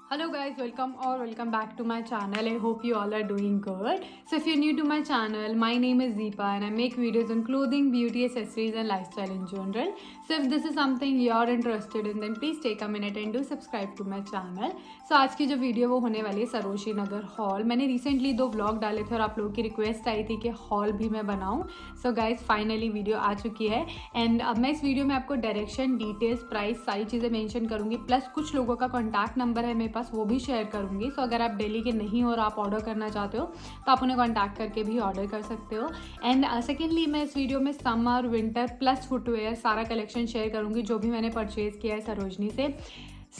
Hello guys, welcome back to my channel. I hope you all are doing good. So if you're new to my channel, my name is Deepa and I make videos on clothing, beauty, accessories and lifestyle in general. So if this is something you're interested in, then please take a minute and do subscribe to my channel. So आज की जो video वो होने वाली है Sarojini Nagar hall. मैंने recently 2 vlog डाले थे और आप लोगों की रिक्वेस्ट आई थी कि हॉल भी मैं बनाऊं. सो गाइज फाइनली वीडियो आ चुकी है एंड अब मैं इस वीडियो में आपको डायरेक्शन, डिटेल्स, प्राइस सारी चीज़ें मेंशन करूंगी. प्लस कुछ लोगों का कॉन्टैक्ट नंबर है मेरे पास, वो भी शेयर करूंगी. सो अगर आप दिल्ली के नहीं हो और आप ऑर्डर करना चाहते हो तो आप उन्हें कॉन्टैक्ट करके भी ऑर्डर कर सकते हो. एंड सेकेंडली मैं इस वीडियो में समर, विंटर प्लस फुटवेयर सारा कलेक्शन शेयर करूंगी जो भी मैंने परचेज किया है सरोजनी से.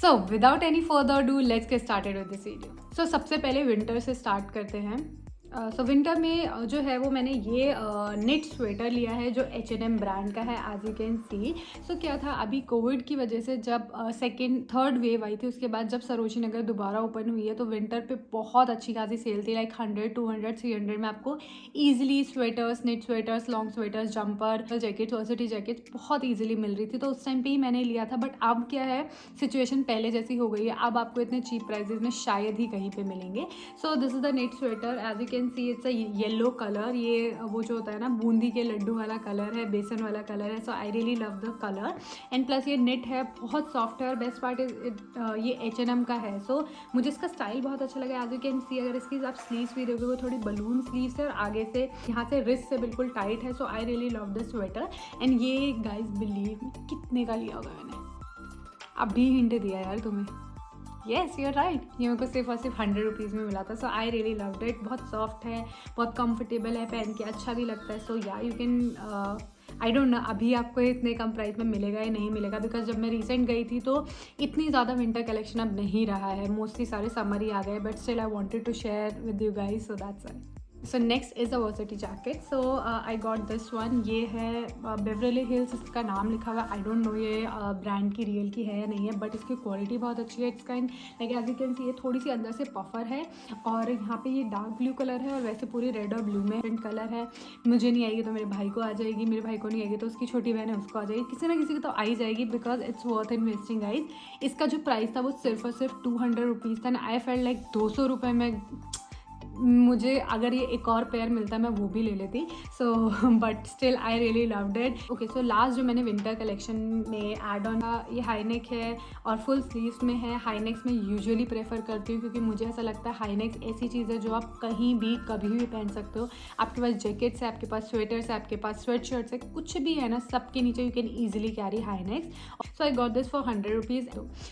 So without any further ado let's get started with this video. So सबसे पहले विंटर से स्टार्ट करते हैं. सो विंटर में जो है वो मैंने ये नेट स्वेटर लिया है जो H&M ब्रांड का है, एज यू कैन सी. सो क्या था, अभी कोविड की वजह से जब सेकेंड थर्ड वेव आई थी उसके बाद जब सरोजनी नगर दोबारा ओपन हुई है तो विंटर पे बहुत अच्छी खासी सेल थी. लाइक 100, 200, 300 में आपको easily sweaters, net sweaters, long sweaters, jumper, jackets, varsity jackets बहुत ईजिली मिल रही थी. तो उस टाइम पे ही मैंने लिया था. बट अब क्या है, सिचुएशन पहले जैसी हो गई है. अब आपको इतने चीप प्राइजेज में शायद ही कहीं पे मिलेंगे. So this is the net sweater, as you can see it's a yellow colour. ये वो जो होता है ना बूंदी के लड्डू वाला कलर है, बेसन वाला कलर है. So I really love the colour and plus ये नेट है, बहुत सॉफ्ट है और बेस्ट पार्ट इज ये H&M का है. सो मुझे इसका स्टाइल बहुत अच्छा लगा. एज यू कैन सी अगर इसकी आप स्लीव्स भी देखोगे वो थोड़ी बलून स्लीव्स है और आगे से यहाँ से रिस्ट से बिल्कुल टाइट है. So I really love the sweater. And ये गाइज बिलीव कितने का लिया होगा मैंने, अभी हिंट दिया यार तुम्हें. येस यू आर राइट, ये मेरे को सिर्फ और सिर्फ 100 रुपीज़ में मिला था. सो आई रियली लव्ड इट. बहुत सॉफ्ट है, बहुत कंफर्टेबल है, पहन के अच्छा भी लगता है. सो या you can I don't no अभी आपको इतने कम प्राइस में मिलेगा या नहीं मिलेगा, बिकॉज जब मैं रिसेंट गई थी तो इतनी ज़्यादा विंटर कलेक्शन अब नहीं रहा है. मोस्टली सारे समर ही आ गए. But still I wanted to share with you guys, so that's it. So next is a varsity jacket. So I got this one. ये है बेवरली हिल्स इसका नाम लिखा हुआ है. आई डोंट नो ये ब्रांड की रियल की है या नहीं है, बट इसकी क्वालिटी बहुत अच्छी है. इसका like as you can see ये थोड़ी सी अंदर से पफर है और यहाँ पे ये डार्क ब्लू कलर है और वैसे पूरी रेड और ब्लू में प्रिंट कलर है. मुझे नहीं आएगी तो मेरे भाई को आ जाएगी, मेरे भाई को नहीं आएगी तो उसकी छोटी बहन है उसको आ जाएगी, किसी ना किसी को तो आ ही जाएगी, because it's worth investing guys. इसका जो प्राइस था वो सिर्फ और सिर्फ 200 रुपीज़ था. आई फेल्ट लाइक 200 रुपये में मुझे अगर ये एक और पेयर मिलता मैं वो भी ले लेती. So but still I really loved it. Okay, so last जो मैंने विंटर कलेक्शन में एड ऑन था ये हाई नेक है और फुल स्लीव्स में है. हाई नेक्स में यूजुअली प्रेफर करती हूँ क्योंकि मुझे ऐसा लगता है हाई नेक्स ऐसी चीज़ है जो आप कहीं भी कभी भी पहन सकते हो. आपके पास जैकेट्स है, आपके पास स्वेटर्स है, आपके पास स्वेट शर्ट्स है, कुछ भी है ना, सबके नीचे you can easily carry high necks. So I got this for 100 rupees.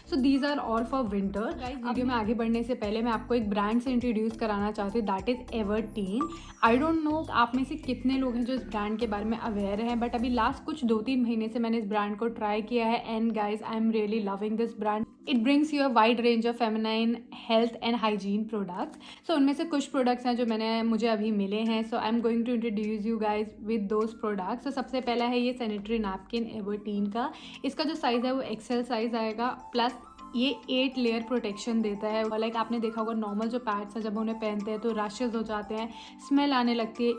So these are all for winter. Video में आगे बढ़ने से पहले मैं आपको एक ब्रांड से इंट्रोड्यूस कराना चाहती हूँ, that is एवरटीन. I don't no आप में से कितने लोग हैं जो इस ब्रांड के बारे में अवेयर हैं, बट अभी लास्ट कुछ 2-3 महीने से मैंने इस ब्रांड को ट्राई किया है and guys I am really loving this brand. It brings you a wide range of feminine health and hygiene products. So उनमें से कुछ प्रोडक्ट्स हैं जो मुझे अभी मिले हैं. So I am going to introduce you guys with those products. तो सबसे पहला है ये सैनिटरी नैपकिन एवरटीन का. इसका जो साइज़ है वो एक्सेल साइज़ आएगा, प्लस ये 8 लेयर प्रोटेक्शन देता है. लाइक आपने देखा होगा नॉर्मल जो पैड्स है जब उन्हें पहनते हैं तो रैशेज हो जाते हैं, स्मेल आने लगती है,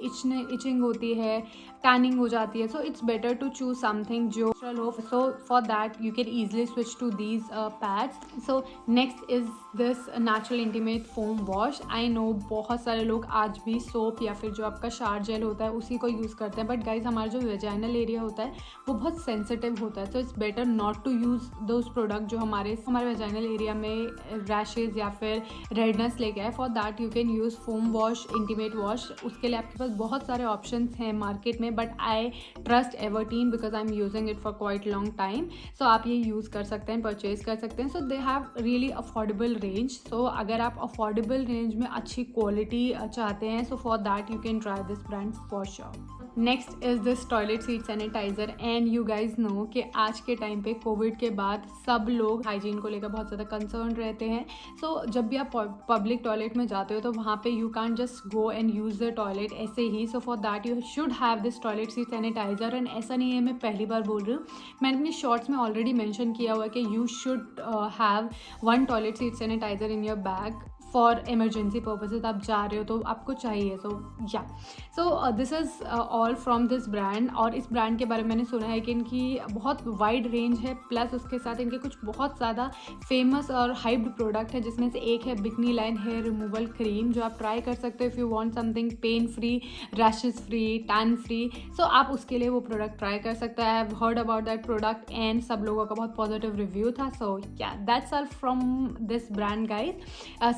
इचिंग होती है, टैनिंग हो जाती है. So it's better to choose something जो हो. So for that you can easily switch to these pads. So next is this natural intimate foam wash. I know बहुत सारे लोग आज भी सोप या फिर जो आपका शार जेल होता है उसी को यूज़ करते हैं, बट गाइज हमारा जो वेजाइनल एरिया होता है वो बहुत सेंसिटिव होता है. So it's better not to use those product जो हमारे वेजाइनल एरिया में रैशेज या फिर रेडनेस लेके आए. For that you can use foam wash, intimate wash. उसके लिए आपके पास बहुत सारे ऑप्शंस हैं मार्केट में, but I trust Everteen because I am using it for quite long time. So आप ये यूज़ कर सकते हैं, परचेज कर सकते हैं. So they have really affordable range. So अगर आप अफोर्डेबल रेंज में अच्छी क्वालिटी चाहते हैं so for that you can try this brand for sure. Next is this toilet seat sanitizer. And you guys know कि आज के टाइम पे कोविड के बाद सब लोग हाइजीन को लेकर बहुत ज़्यादा कंसर्न रहते हैं. सो जब भी आप पब्लिक टॉयलेट में जाते हो तो वहाँ पे you can just go and use the toilet ऐसे ही. So for that you should have this toilet seat sanitizer. And ऐसा नहीं है मैं पहली बार बोल रही हूँ, मैंने अपने शॉर्ट्स में ऑलरेडी मैंशन किया हुआ है कि you should have 1 toilet seat sanitizer in your bag for emergency purposes आप जा रहे हो तो आपको चाहिए. So this is all from this brand. और इस ब्रांड के बारे में मैंने सुना है कि इनकी बहुत वाइड रेंज है, प्लस उसके साथ इनके कुछ बहुत ज़्यादा फेमस और हाइप्ड प्रोडक्ट है, जिसमें से एक है bikini line hair removal cream, जो आप ट्राई कर सकते हो if you want something pain free, rashes free, tan free. So आप उसके लिए वो प्रोडक्ट ट्राई कर सकते हैं. I have heard about that product and सब लोगों का बहुत पॉजिटिव रिव्यू था. So yeah that's all from this brand guys.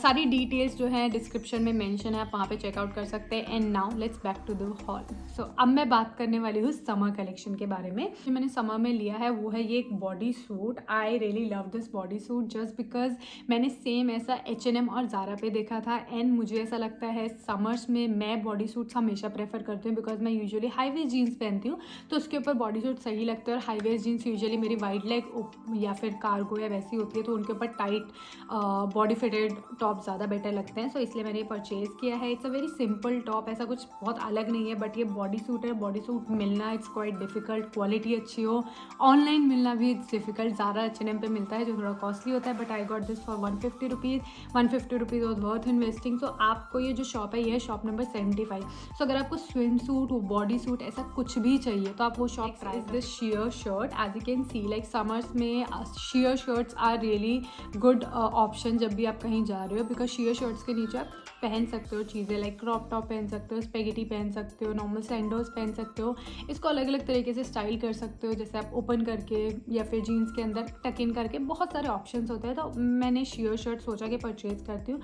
सारी डिटेल्स जो है डिस्क्रिप्शन में मेंशन है, आप वहाँ पे चेकआउट कर सकते हैं. And now let's back to the haul. So अब मैं बात करने वाली हूँ समर कलेक्शन के बारे में. जो मैंने समर में लिया है वो है ये एक body suit. I really love this body suit just because मैंने सेम ऐसा H&M और ज़ारा पे देखा था. एंड मुझे ऐसा लगता है समर्स में मैं बॉडी सूट्स हमेशा प्रेफर करती हूँ, बिकॉज मैं यूजुअली हाई वेस्ट जीन्स पहनती हूँ, तो उसके ऊपर बॉडी सूट सही लगता है. और हाई वेस्ट जीन्स यूजुअली मेरी वाइड लेग या फिर कार्गो या वैसी होती है, तो उनके ऊपर टाइट बॉडी फिटेड टॉप ज़्यादा बेटर लगते हैं. सो इसलिए मैंने ये परचेज़ किया है. It's a very simple top, ऐसा कुछ बहुत अलग नहीं है, बट ये बॉडी सूट है. बॉडी सूट मिलना इट्स क्वाइट डिफिकल्ट, क्वालिटी अच्छी हो, ऑनलाइन मिलना भी इट्स डिफिकल्ट. ज़्यादा H&M पे मिलता है जो थोड़ा कॉस्टली होता है, but I got this for 150 rupees. 150 rupees was worth investing. So आपको ये जो शॉप है, ये है शॉप नंबर 75. सो अगर आपको स्विम सूट, बॉडी सूट ऐसा कुछ भी चाहिए तो आप वो shop try. This sheer shirt, as you can see like summers में sheer shirts are really good option जब भी आप कहीं जा रहे हो, बिकॉज शेयर शर्ट्स के नीचे आप पहन सकते हो चीज़ें लाइक क्रॉप टॉप पहन सकते हो, स्पेगेटी पहन सकते हो, नॉर्मल सैंडोज पहन सकते हो. इसको अलग अलग तरीके से स्टाइल कर सकते हो, जैसे आप ओपन करके या फिर जीन्स के अंदर टक इन करके, बहुत सारे ऑप्शंस होते हैं. तो मैंने शेयर शर्ट सोचा कि परचेज़ करती हूँ.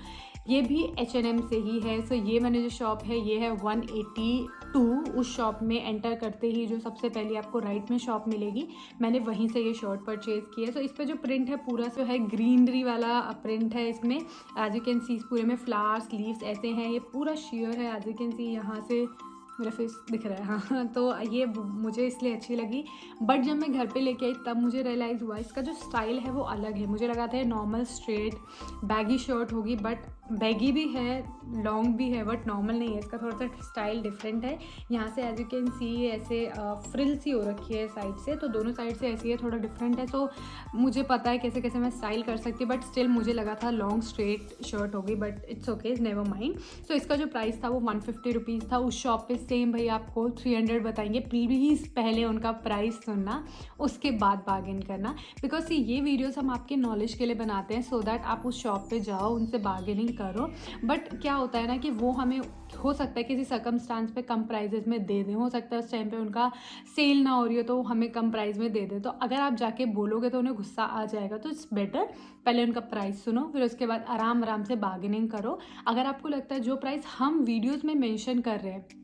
ये भी H&M से ही है. सो ये मैंने जो शॉप है ये है 182. उस शॉप में एंटर करते ही जो सबसे पहले आपको राइट में शॉप मिलेगी, मैंने वहीं से ये शर्ट परचेज़ की है. सो इस पर जो प्रिंट है पूरा जो है ग्रीनरी वाला प्रिंट है इसमें. एज यू कैन सी पूरे में फ्लावर्स लीव्स ऐसे हैं. ये पूरा शेयर है, एज यू कैन सी यहाँ से मेरा फेस दिख रहा है. हाँ, तो ये मुझे इसलिए अच्छी लगी. बट जब मैं घर पे लेके आई तब मुझे रियलाइज़ हुआ इसका जो स्टाइल है वो अलग है. मुझे लगा था नॉर्मल स्ट्रेट बैगी शर्ट होगी, बट बैगी भी है, लॉन्ग भी है, बट नॉर्मल नहीं है. इसका थोड़ा सा स्टाइल डिफरेंट है. यहाँ से एज यू कैन सी ऐसे फ्रिल सी हो रखी है साइड से, तो दोनों साइड से ऐसी है, थोड़ा डिफरेंट है. सो मुझे पता है कैसे कैसे मैं स्टाइल कर सकती हूँ, बट स्टिल मुझे लगा था लॉन्ग स्ट्रेट शर्ट होगी, but it's okay, never mind. So इसका जो प्राइस था वो 150 रुपीज़ था. उस शॉप पे सेम भाई आपको 300 बताएंगे. प्लीज़ पहले उनका प्राइस सुनना, उसके बाद बार्गेन करना, बिकॉज ये वीडियोस हम आपके नॉलेज के लिए बनाते हैं, सो दैट आप उस शॉप पे जाओ, उनसे बार्गेनिंग करो. बट क्या होता है ना कि वो हमें हो सकता है किसी सर्कमस्टांस पे कम प्राइजेस में दे दें, हो सकता है उस टाइम पे उनका सेल ना हो रही हो तो हमें कम प्राइस में दे दें. तो अगर आप जाके बोलोगे तो उन्हें गुस्सा आ जाएगा. तो इट्स बेटर पहले उनका प्राइस सुनो, फिर उसके बाद आराम आराम से बार्गेनिंग करो. अगर आपको लगता है जो प्राइस हम वीडियोज़ में मेंशन कर रहे हैं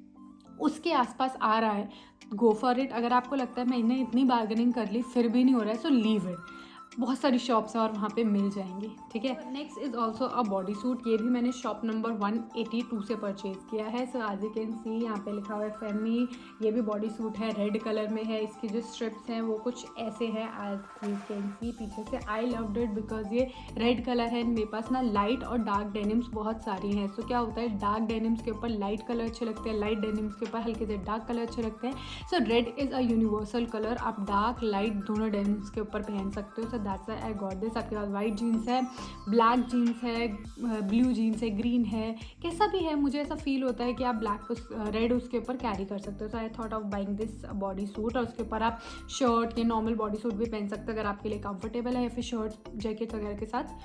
उसके आसपास आ रहा है, गो फॉर इट. अगर आपको लगता है मैंने इतनी बार्गेनिंग कर ली फिर भी नहीं हो रहा है, सो लीव इट. बहुत सारी शॉप्स हैं और वहाँ पे मिल जाएंगी, ठीक है. Next is also a body suit. ये भी मैंने शॉप नंबर 182 से परचेज़ किया है. So as you can see यहाँ पे लिखा हुआ है फेमी. ये भी बॉडी सूट है, रेड कलर में है. इसकी जो स्ट्रिप्स हैं वो कुछ ऐसे हैं, एज यू कैन सी पीछे से. आई लव्ड इट बिकॉज ये रेड कलर है. मेरे पास ना लाइट और डार्क डेनिम्स बहुत सारी हैं. सो क्या होता है, डार्क डेनिम्स के ऊपर लाइट कलर अच्छे लगते हैं, लाइट डेनिम्स के ऊपर हल्के से डार्क कलर अच्छे लगते हैं. So red is a universal colour. आप डार्क लाइट दोनों डेनिम्स के ऊपर पहन सकते हो. So that's I got this. आपके पास वाइट जीन्स है, ब्लैक जीन्स है, ब्लू जीन्स है, ग्रीन है, कैसा भी है, मुझे ऐसा फील होता है कि आप ब्लैक रेड उसके ऊपर कैरी कर सकते हो. So I thought of buying this body suit. और उसके ऊपर आप शर्ट या नॉर्मल बॉडी सूट भी पहन सकते हो अगर आपके लिए कंफर्टेबल है, या फिर शर्ट जैकेट वगैरह के साथ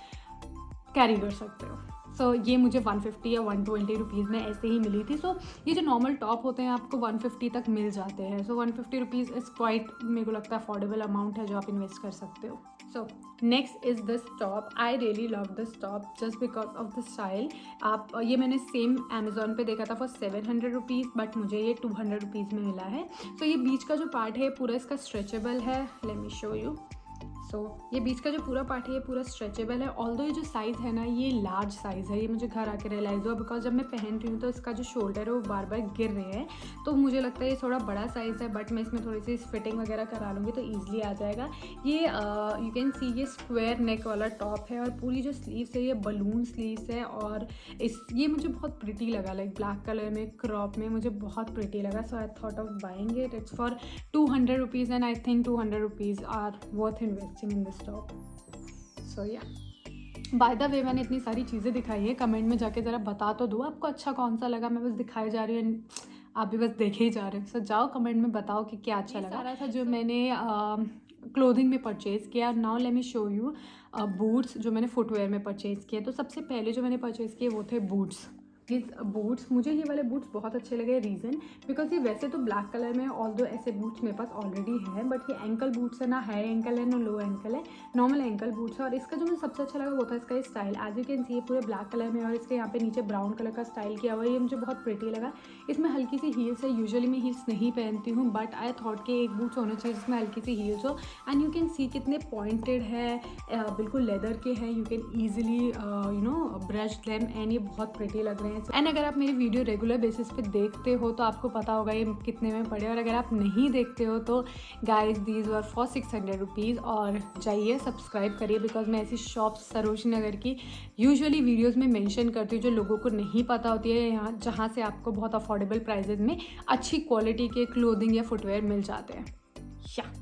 कैरी कर सकते हो. सो ये मुझे 150 या 120 रुपीज़ में ऐसे ही मिली थी. सो ये जो नॉर्मल टॉप होते हैं आपको 150 तक मिल जाते हैं. सो 150 रुपीज़ इज़ क्वाइट, मेरे को लगता है अफोर्डेबल अमाउंट है जो आप इन्वेस्ट कर सकते हो. सो next is this top. I really love this top just because of the style. आप ये मैंने सेम अमेजोन पे देखा था फॉर 700 रुपीज़, बट मुझे ये 200 रुपीज़ में मिला है. सो ये बीच का जो पार्ट है पूरा इसका स्ट्रेचेबल है. Let me show you. So ये बीच का जो पूरा पार्ट है ये पूरा स्ट्रेचेबल है. ऑल्दो ये जो साइज़ है ना ये लार्ज साइज़ है. ये मुझे घर आके रियलाइज़ हुआ बिकॉज जब मैं पहन रही हूँ तो इसका जो शोल्डर है वो बार बार गिर रहे हैं. तो मुझे लगता है ये थोड़ा बड़ा साइज़ है, बट मैं इसमें थोड़ी सी फिटिंग वगैरह करा लूँगी तो ईजिली आ जाएगा. ये यू कैन सी ये स्क्वायर नेक वाला टॉप है और पूरी जो स्लीव्स है ये बलून स्लीव्स है. और ये मुझे बहुत प्रिटी लगा, लाइक ब्लैक कलर में क्रॉप में मुझे बहुत प्रिटी लगा. So I thought of buying it. It's for 200 rupees and I think 200 rupees are worth invest in this top. So yeah, by the way मैंने इतनी सारी चीज़ें दिखाई है, कमेंट में जाके ज़रा बता तो दो आपको अच्छा कौन सा लगा। मैं बस दिखाई जा रही हूँ, आप भी बस देखे ही जा रहे हो। सो जाओ कमेंट में बताओ कि क्या अच्छा लगा। सारा था जो मैंने क्लोथिंग में परचेज़ किया। Now let me show you boots जो मैंने फुटवेयर में परचेज़ किए। तो सबसे पहले जो मैंने परचेज़ किए वो थे बूट्स। दिस बूट्स, मुझे ये वाले बूट्स बहुत अच्छे लगे। रीज़न बिकॉज ये वैसे तो ब्लैक कलर में, ऑल्दो ऐसे बूट्स मेरे पास ऑलरेडी है, बट ये एंकल बूट्स है, ना हाई एंकल है ना लो एंकल है, नॉर्मल एंकल बूट्स है। और इसका जो मुझे सबसे अच्छा लगा वो था इसका style. As you can see ये पूरे ब्लैक कलर में और इसके यहाँ पे नीचे ब्राउन कलर का स्टाइल किया हुआ है। ये मुझे बहुत प्रिटी लगा। इसमें हल्की सी हील्स है। यूजुअली मैं हील्स नहीं पहनती हूँ, बट आई थॉट कि एक बूट्स होना चाहिए जिसमें हल्की सी हील्स हो। एंड यू कैन सी कितने पॉइंटेड है, बिल्कुल लेदर के हैं। You can easily you know brush them and ये बहुत प्रिटी लग रहे हैं। एंड अगर आप मेरी वीडियो रेगुलर बेसिस पे देखते हो तो आपको पता होगा ये कितने में पड़े। और अगर आप नहीं देखते हो तो guys these were for 600 rupees. और जाइए सब्सक्राइब करिए, बिकॉज मैं ऐसी शॉप सरोजनी नगर की यूजुअली वीडियोज़ में मेंशन करती हूँ जो लोगों को नहीं पता होती है, यहाँ जहाँ से आपको बहुत अफोर्डेबल प्राइजेज में अच्छी क्वालिटी के क्लोथिंग या फुटवेयर मिल जाते हैं। या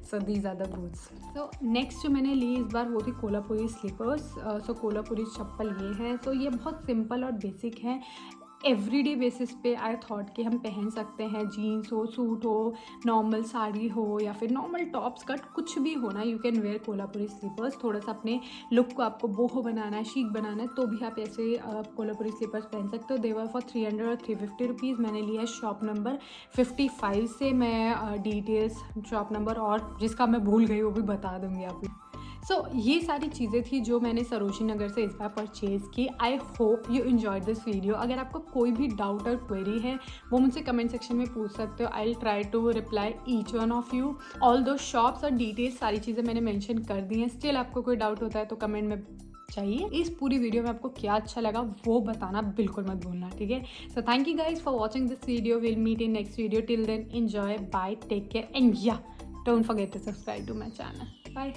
so these are the boots. So next जो मैंने ली इस बार वो थी कोल्हापुरी स्लीपर्स। सो कोल्हापुरी चप्पल ये है। सो ये बहुत सिंपल और बेसिक है। एवरीडे बेसिस पे आई थॉट कि हम पहन सकते हैं। जीन्स हो, सूट हो, नॉर्मल साड़ी हो या फिर नॉर्मल टॉप स्कर्ट, कुछ भी हो ना, you can wear Kolhapuri slippers. थोड़ा सा अपने लुक को आपको बोहो बनाना है, शीक बनाना है, तो भी आप ऐसे कोल्हापुरी स्लीपर्स पहन सकते हो। देवर फॉर 300 और 350 रुपीज़। मैंने लिया है शॉप नंबर 55 से। मैं डिटेल्स शॉप नंबर और जिसका मैं भूल गई वो भी बता दूँगी आपको। सो ये सारी चीज़ें थी जो मैंने सरोजनी नगर से इस बार परचेज़ की। I hope you enjoyed this video. अगर आपको कोई भी डाउट और क्वेरी है वो मुझसे कमेंट सेक्शन में पूछ सकते हो। I will try to reply each one of you. Although shops और डिटेल्स सारी चीज़ें मैंने मेंशन कर दी हैं। स्टिल आपको कोई डाउट होता है तो कमेंट में चाहिए। इस पूरी वीडियो में आपको क्या अच्छा लगा वो बताना बिल्कुल मत भूलना, ठीक है। So thank you guys for watching this video. Will meet in next video. Till then enjoy, bye, take care and yeah don't forget to subscribe to my channel. Bye.